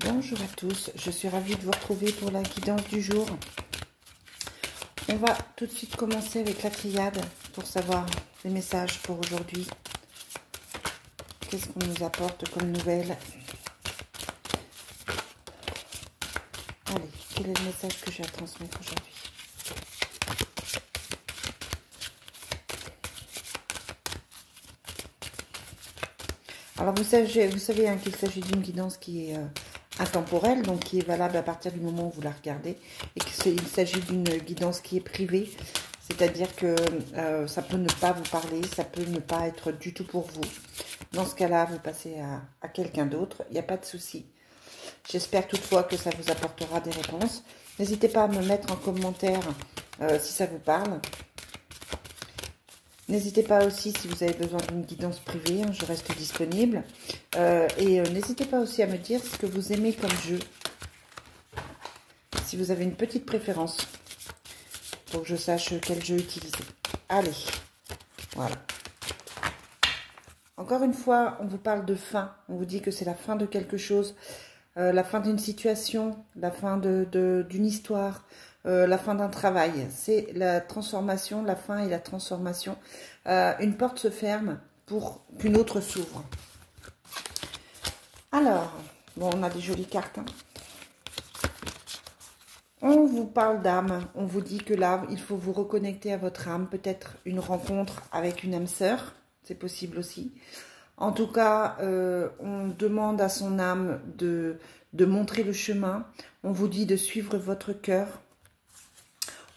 Bonjour à tous, je suis ravie de vous retrouver pour la guidance du jour. On va tout de suite commencer avec la triade pour savoir les messages pour aujourd'hui. Qu'est-ce qu'on nous apporte comme nouvelle? Allez, quel est le message que j'ai à transmettre aujourd'hui? Alors vous savez hein, qu'il s'agit d'une guidance qui est intemporelle, donc qui est valable à partir du moment où vous la regardez, et qu'il s'agit d'une guidance qui est privée, c'est-à-dire que ça peut ne pas vous parler, ça peut ne pas être du tout pour vous. Dans ce cas-là, vous passez à quelqu'un d'autre, il n'y a pas de souci. J'espère toutefois que ça vous apportera des réponses. N'hésitez pas à me mettre en commentaire si ça vous parle. N'hésitez pas aussi si vous avez besoin d'une guidance privée, hein, je reste disponible. N'hésitez pas aussi à me dire ce que vous aimez comme jeu. Si vous avez une petite préférence, pour que je sache quel jeu utiliser. Allez, voilà. Encore une fois, on vous parle de fin. On vous dit que c'est la fin de quelque chose, la fin d'une situation, la fin d'une histoire. La fin d'un travail, c'est la transformation, la fin et la transformation. Une porte se ferme pour qu'une autre s'ouvre. Alors, bon, on a des jolies cartes. Hein. On vous parle d'âme, on vous dit que là, il faut vous reconnecter à votre âme, peut-être une rencontre avec une âme sœur, c'est possible aussi. En tout cas, on demande à son âme de montrer le chemin, on vous dit de suivre votre cœur.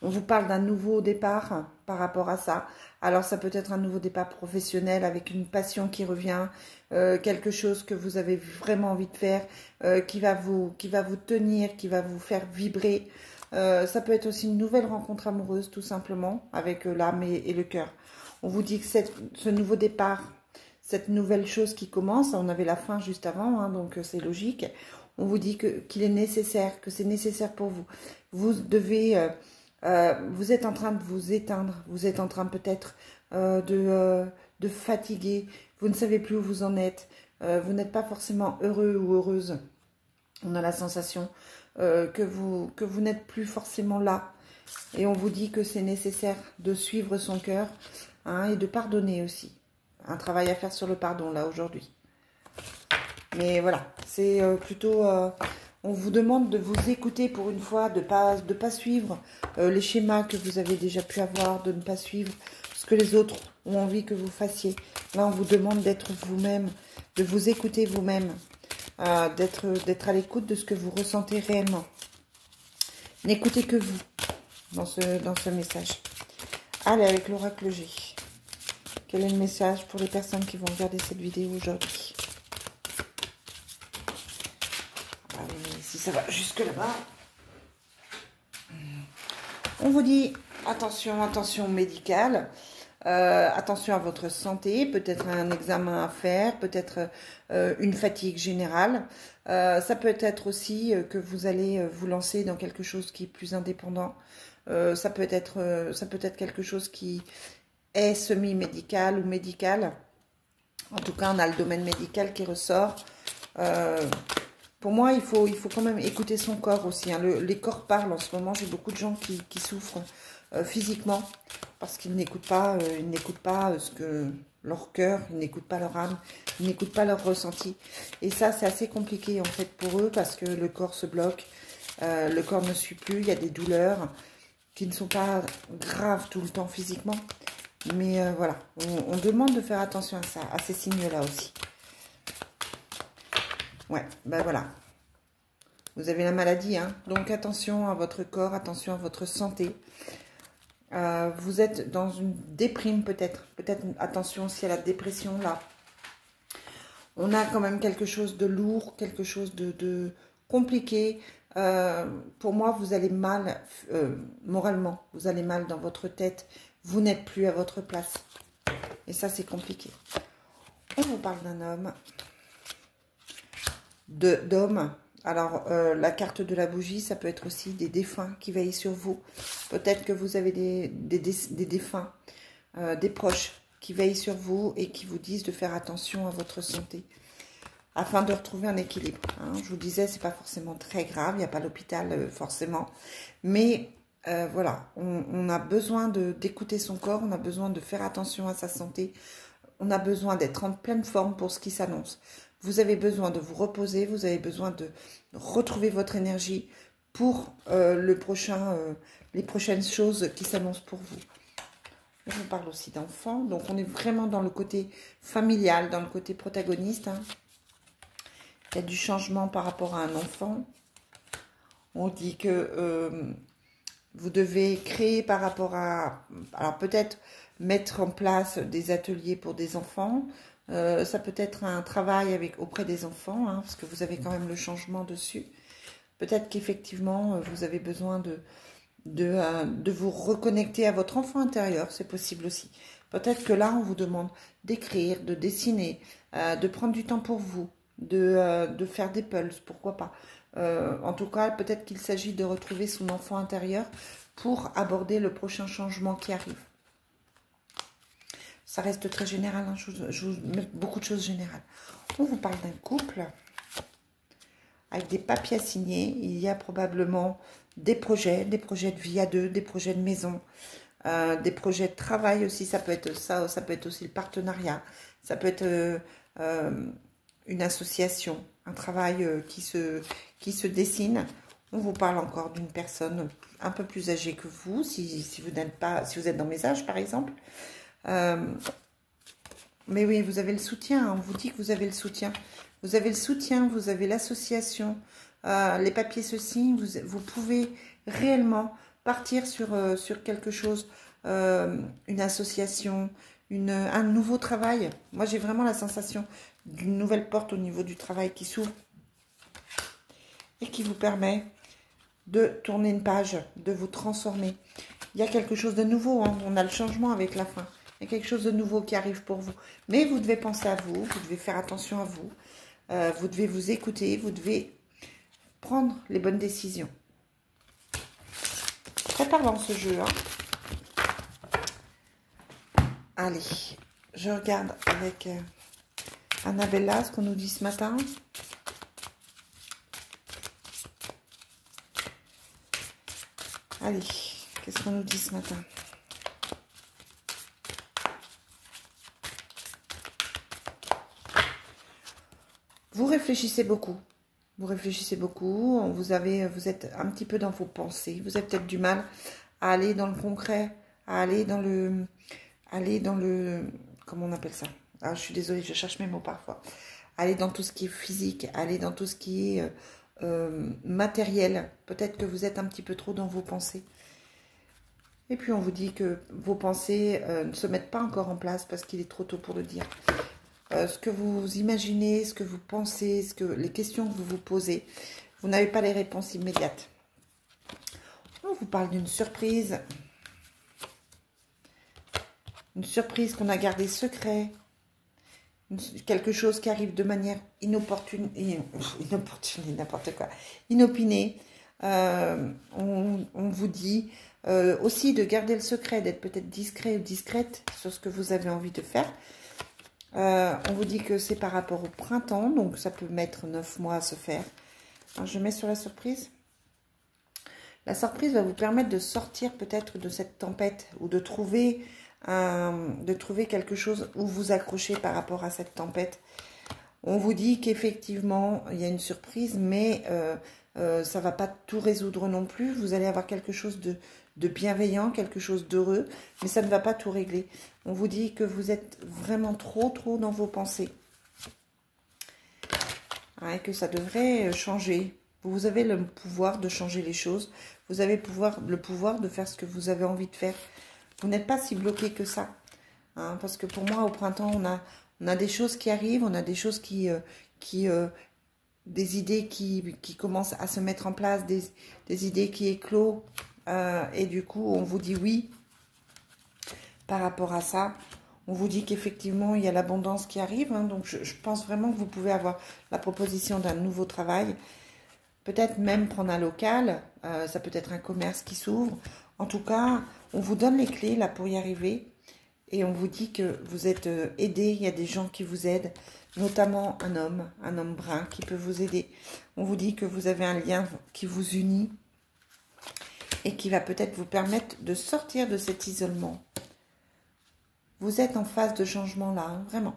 On vous parle d'un nouveau départ par rapport à ça. Alors, ça peut être un nouveau départ professionnel avec une passion qui revient, quelque chose que vous avez vraiment envie de faire, qui va vous tenir, qui va vous faire vibrer. Ça peut être aussi une nouvelle rencontre amoureuse, tout simplement, avec l'âme et le cœur. On vous dit que ce nouveau départ, cette nouvelle chose qui commence, on avait la fin juste avant, hein, donc c'est logique. On vous dit qu'il est nécessaire, que c'est nécessaire pour vous. Vous devez... vous êtes en train de vous éteindre, vous êtes en train peut-être de fatiguer, vous ne savez plus où vous en êtes, vous n'êtes pas forcément heureux ou heureuse. On a la sensation que vous n'êtes plus forcément là. Et on vous dit que c'est nécessaire de suivre son cœur hein, et de pardonner aussi. Un travail à faire sur le pardon là aujourd'hui. Mais voilà, c'est plutôt... on vous demande de vous écouter pour une fois, de pas suivre les schémas que vous avez déjà pu avoir, de ne pas suivre ce que les autres ont envie que vous fassiez. Là, on vous demande d'être vous-même, de vous écouter vous-même, d'être à l'écoute de ce que vous ressentez réellement. N'écoutez que vous dans ce message. Allez, avec l'oracle G. Quel est le message pour les personnes qui vont regarder cette vidéo aujourd'hui ? Si ça va jusque là-bas. On vous dit attention, attention médicale, attention à votre santé, peut-être un examen à faire, peut-être une fatigue générale. Ça peut être aussi que vous allez vous lancer dans quelque chose qui est plus indépendant. Ça peut être quelque chose qui est semi-médical ou médical. En tout cas, on a le domaine médical qui ressort. Pour moi, il faut quand même écouter son corps aussi. Hein. Les corps parlent en ce moment. J'ai beaucoup de gens qui souffrent physiquement parce qu'ils n'écoutent pas, ce que leur cœur, ils n'écoutent pas leur âme, ils n'écoutent pas leur ressenti. Et ça, c'est assez compliqué en fait pour eux parce que le corps se bloque, le corps ne suit plus. Il y a des douleurs qui ne sont pas graves tout le temps physiquement. Mais voilà, on demande de faire attention à ça, à ces signes-là aussi. Ouais, ben voilà. Vous avez la maladie, hein. Donc attention à votre corps, attention à votre santé. Vous êtes dans une déprime peut-être. Peut-être attention aussi à la dépression, là. On a quand même quelque chose de lourd, quelque chose de compliqué. Pour moi, vous allez mal moralement. Vous allez mal dans votre tête. Vous n'êtes plus à votre place. Et ça, c'est compliqué. On vous parle d'un homme. D'hommes. Alors, la carte de la bougie, ça peut être aussi des défunts qui veillent sur vous. Peut-être que vous avez des défunts, des proches qui veillent sur vous et qui vous disent de faire attention à votre santé. afin de retrouver un équilibre. Hein. Je vous disais, c'est pas forcément très grave, il n'y a pas l'hôpital forcément, mais voilà, on a besoin d'écouter son corps, on a besoin de faire attention à sa santé, on a besoin d'être en pleine forme pour ce qui s'annonce. Vous avez besoin de vous reposer, vous avez besoin de retrouver votre énergie pour les prochaines choses qui s'annoncent pour vous. Je vous parle aussi d'enfants, donc on est vraiment dans le côté familial, dans le côté protagoniste. Hein. Il y a du changement par rapport à un enfant. On dit que vous devez créer par rapport à... Alors peut-être mettre en place des ateliers pour des enfants. Ça peut être un travail auprès des enfants, hein, parce que vous avez quand même le changement dessus. Peut-être qu'effectivement, vous avez besoin de vous reconnecter à votre enfant intérieur, c'est possible aussi. Peut-être que là, on vous demande d'écrire, de dessiner, de prendre du temps pour vous, de faire des pulses, pourquoi pas. En tout cas, peut-être qu'il s'agit de retrouver son enfant intérieur pour aborder le prochain changement qui arrive. Ça reste très général, hein, je vous mets beaucoup de choses générales. On vous parle d'un couple avec des papiers à signer. Il y a probablement des projets de vie à deux, des projets de maison, des projets de travail aussi. Ça peut être ça, ça peut être aussi le partenariat. Ça peut être une association, un travail qui se dessine. On vous parle encore d'une personne un peu plus âgée que vous, si vous êtes dans mes âges par exemple. Mais oui, vous avez le soutien, on vous dit que vous avez le soutien. Vous avez le soutien, vous avez l'association, les papiers se signent, vous pouvez réellement partir sur quelque chose, une association, un nouveau travail. Moi, j'ai vraiment la sensation d'une nouvelle porte au niveau du travail qui s'ouvre et qui vous permet de tourner une page, de vous transformer. Il y a quelque chose de nouveau, hein. On a le changement avec la fin. Il y a quelque chose de nouveau qui arrive pour vous. Mais vous devez penser à vous, vous devez faire attention à vous. Vous devez vous écouter, vous devez prendre les bonnes décisions. Très parlant ce jeu. Hein. Allez, je regarde avec Annabella ce qu'on nous dit ce matin. Allez, qu'est-ce qu'on nous dit ce matin ? Vous réfléchissez beaucoup. Vous réfléchissez beaucoup. Vous êtes un petit peu dans vos pensées. Vous avez peut-être du mal à aller dans le concret, à aller dans le... Comment on appelle ça? Ah, je suis désolée, je cherche mes mots parfois. Aller dans tout ce qui est physique, aller dans tout ce qui est matériel. Peut-être que vous êtes un petit peu trop dans vos pensées. Et puis on vous dit que vos pensées ne se mettent pas encore en place parce qu'il est trop tôt pour le dire. Ce que vous imaginez, ce que vous pensez, les questions que vous vous posez, vous n'avez pas les réponses immédiates. On vous parle d'une surprise. Une surprise qu'on a gardée secret. Quelque chose qui arrive de manière inopportune, n'importe quoi, inopinée. On vous dit aussi de garder le secret, d'être peut-être discret ou discrète sur ce que vous avez envie de faire. On vous dit que c'est par rapport au printemps, donc ça peut mettre 9 mois à se faire. Alors, je mets sur la surprise. La surprise va vous permettre de sortir peut-être de cette tempête ou de trouver quelque chose où vous accrochez par rapport à cette tempête. On vous dit qu'effectivement, il y a une surprise, mais ça ne va pas tout résoudre non plus. Vous allez avoir quelque chose de bienveillant, quelque chose d'heureux, mais ça ne va pas tout régler. On vous dit que vous êtes vraiment trop dans vos pensées. Et que ça devrait changer. Vous avez le pouvoir de changer les choses. Vous avez le pouvoir de faire ce que vous avez envie de faire. Vous n'êtes pas si bloqué que ça. Hein, parce que pour moi, au printemps, on a des choses qui arrivent, on a des choses des idées qui commencent à se mettre en place, des idées qui éclosent. Et du coup, on vous dit oui par rapport à ça. On vous dit qu'effectivement, il y a l'abondance qui arrive. Hein, donc, je pense vraiment que vous pouvez avoir la proposition d'un nouveau travail. Peut-être même prendre un local. Ça peut être un commerce qui s'ouvre. En tout cas, on vous donne les clés là pour y arriver. Et on vous dit que vous êtes aidé. Il y a des gens qui vous aident. notamment un homme brun qui peut vous aider. On vous dit que vous avez un lien qui vous unit et qui va peut-être vous permettre de sortir de cet isolement. Vous êtes en phase de changement là, hein, vraiment.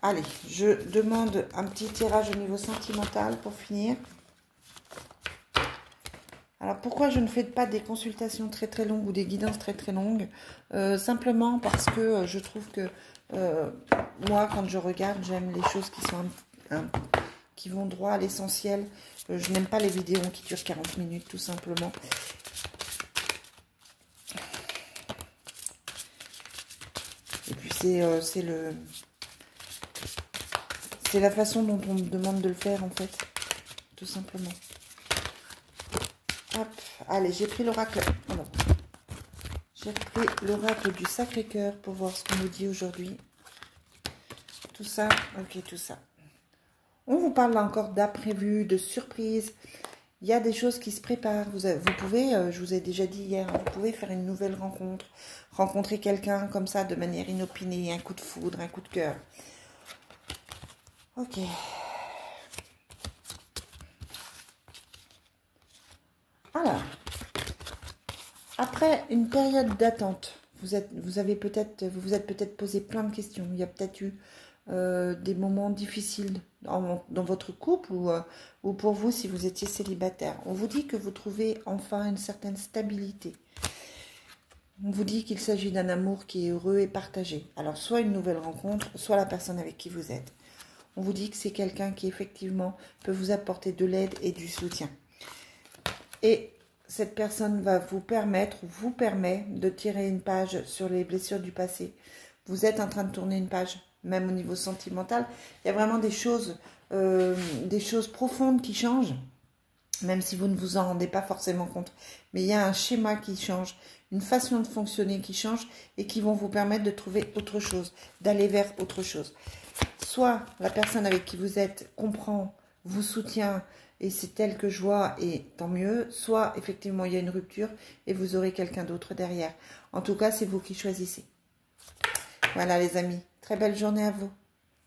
Allez, je demande un petit tirage au niveau sentimental pour finir. Alors, pourquoi je ne fais pas des consultations très très longues ou des guidances très très longues? Simplement parce que je trouve que moi, quand je regarde, j'aime les choses qui sont qui vont droit à l'essentiel. Je n'aime pas les vidéos qui durent 40 minutes, tout simplement. Et puis, c'est la façon dont on me demande de le faire, en fait, tout simplement. Hop, allez, j'ai pris l'oracle. J'ai pris l'oracle du Sacré-Cœur pour voir ce qu'on nous dit aujourd'hui. Tout ça, ok, tout ça. On vous parle là encore d'imprévus, de surprises. Il y a des choses qui se préparent. Vous pouvez, je vous ai déjà dit hier, vous pouvez faire une nouvelle rencontre. Rencontrer quelqu'un comme ça de manière inopinée, un coup de foudre, un coup de cœur. Ok. Alors, après une période d'attente, vous vous êtes peut-être posé plein de questions. Il y a peut-être eu des moments difficiles dans votre couple ou pour vous si vous étiez célibataire. On vous dit que vous trouvez enfin une certaine stabilité. On vous dit qu'il s'agit d'un amour qui est heureux et partagé. Alors, soit une nouvelle rencontre, soit la personne avec qui vous êtes. On vous dit que c'est quelqu'un qui, effectivement, peut vous apporter de l'aide et du soutien. Et cette personne va vous permet de tirer une page sur les blessures du passé. Vous êtes en train de tourner une page, même au niveau sentimental. Il y a vraiment des choses profondes qui changent, même si vous ne vous en rendez pas forcément compte. Mais il y a un schéma qui change, une façon de fonctionner qui change et qui vont vous permettre de trouver autre chose, d'aller vers autre chose. Soit la personne avec qui vous êtes comprend, vous soutient et c'est elle que je vois et tant mieux. Soit effectivement il y a une rupture et vous aurez quelqu'un d'autre derrière. En tout cas, c'est vous qui choisissez. Voilà les amis, très belle journée à vous.